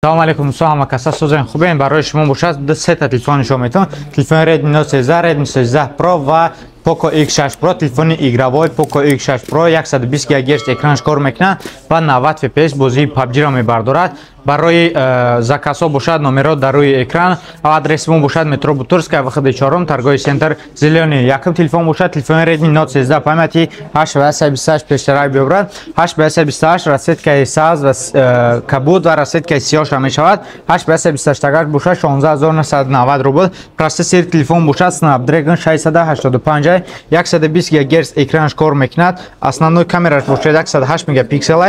Салом алейкум, ҳама каса созен хубен. Барои шумо бошад ду сета телефон нишон метавон. Телефони Redmi Note 13, Redmi 13 Pro ва Poco X6 Pro, телефони игровой Poco X6 Pro 120 ГГц экранш кор мекунад ва 90 FPS бозии PUBG-ро мебардорад. Барои заказҳо бошад номеро дар рӯи экран. Адреси мо бошад метро Бутурская, выходи 4, торговый центр Зеленый. Якум телефон бошад телефони Redmi Note 13 памяти 828 пештарак биёбрад. 828 расеткаи саз ва кабуд ва расеткаи сиёш мешавад. 828 тагаш бошад 16990 рубл. Процессори телефон бошад Snapdragon 685, 120 ГГц экранш кор мекунад. Основной камераш бошад 108 мегапиксел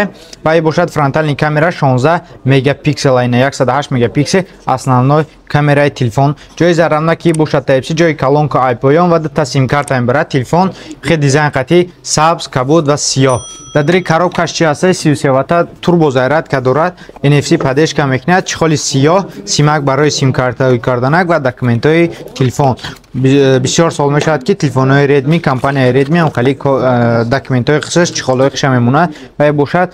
ва бошад фронтальни камера 16 мегапиксел на 108 мегапиксел основной камераи телефон. Ҷои зарамнаки бошад Type-C, ҷои колонка айпоён ва дута сим-карта мебарад. Телефон хе дизайн қатӣ сабз, кабуд ва сиёҳ. Дар дри коробкаш чи аст? 33 ватта турбо зарядка дорад. NFC падешка мекунад. Чехоли сиёҳ, симак барои сим-картаи карданак ва документҳои телефон. Бисёр сол мешавад ки телефонҳои Redmi, компанияи Redmi ҳамқали документҳои хусус чехолҳои хиша мемонад ва бошад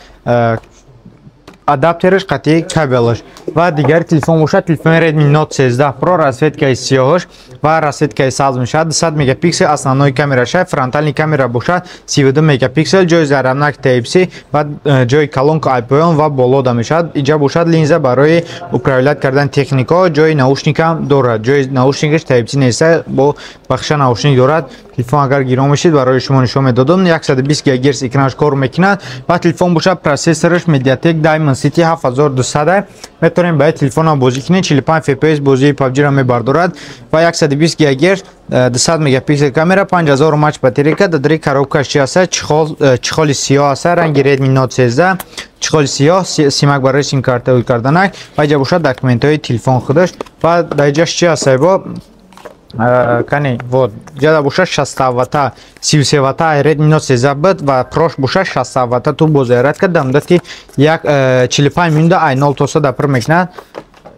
адаптерш қатъи кабелш ва дигар телефон бошад телефони Redmi Note 13 Pro расветкаи сиёҳш ва расветкаи сабз мешавад. 200 мегапиксел основной камера шай, фронтальни камера бошад 32 мегапиксел, ҷои зарамнак Type-C ва ҷои колонка айпоён ва болода мешавад. Инҷа бошад линза барои управлят кардани техникаҳо, ҷои наушникам дорад. Ҷои наушникаш Type-C нест, бо бахша наушник дорад. Телефон агар гирон мешид барои шумо нишон медодам. 120 ГГц экранаш кор мекунад ва телефон бошад процессораш Mediatek Dimensity 7200 метавонем ба телефона бозӣ кунем. 45 FPS бозии PUBG-ро мебардорад ва 120 ГГц 200 мегапиксел камера, 5000 мАч батарейка. дар дри коробкаш чи аст? Чехоли сиёҳ аст, ранги Redmi Note 13, чехоли сиёҳ, симак барои сим-карта карданак ва инҷа бошад документҳои телефон худаш ва дар инҷаш чи аст? Кани вот ҷада бошад 60 ватта 33 ватта Redmi Note 13 бад ва Pro бошад 60 ватта турбо зарядка дар муддати 45 минута ай 0 то 100 пур мекунад.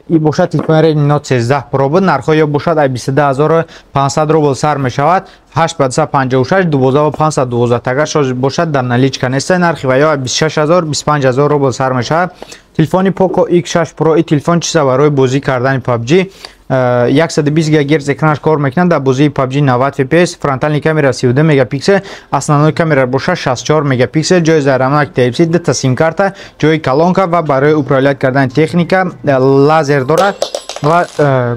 И бошад телефони Redmi Note 13 Pro буд. Нархҳо ё бошад 22500 рубл сар мешавад. 8556 12512 тагар шош бошад дар наличка нест нархи ва ё 26000 25000 рубл сар мешавад. Телефони Poco X6 Pro и телефон чиса барои бозӣ кардани PUBG 120 ГГц экранаш кор мекунад. дар бозии PUBG 90 FPS, фронтальни камера 32 мегапиксел, основной камера бошад 64 мегапиксел, ҷои зарамнак Type-C, дута сим-карта, ҷои колонка ва барои управлят кардани техника лазер дорад ва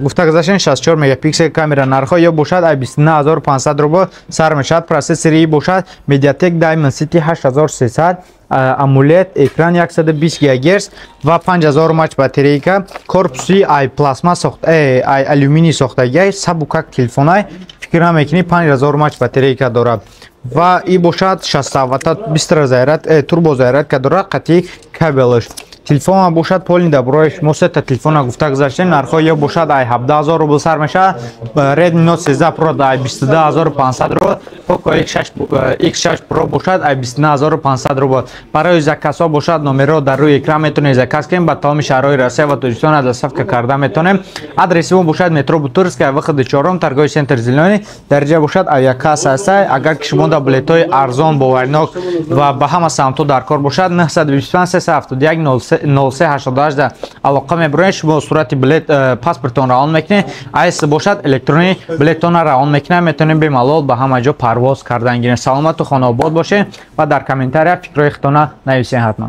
гуфта гузаштем 64 мегапиксел камера. нархҳо ё бошад 29500 рубл сар мешавад. процессори бошад Mediatek Dimensity 8300, AMOLED экран 120 ГГц ва 5000 мАч батарейка. корпуси ай пластмас сохта ай алюминий сохтагиай сабукак телефонай фикр мекунӣ 5000 мАч батарейка дорад ва и бошад 60 ватта бистра заряд турбо зарядка дорад қатъи кабелш. телефон бошад полида барои шумо сета телефона гуфта гузаштем. нархҳо ё бошад ай 17000 рубл сар мешавад. Redmi Note 13 Pro ай 22500 рубл, Poco X6 Pro бошад ай 29500 рубл. барои заказҳо бошад номеро дар рӯи экран метавонед заказ кунед. ба тамоми шаҳрҳои Россия ва Тоҷикистон доставка карда метавонем. адреси мо бошад метро Бутурская, выходи 4, торговый центр Зеленый. дар инҷа бошад авиакасса аст. агар ки шумо дар билетҳои арзон, боварнок ва ба ҳама самтҳо дар кор бошад 925 371 0388 алоқа мебароед. шумо сурати билет паспортонро он мекунед. айс бошад электронӣ билетонро равон мекунед. метавонед бемалол ба ҳама ҷо парвоз кардан гиред. саломату хонаобод бошед ва дар комментария фикрҳои худтона нависед ҳатман.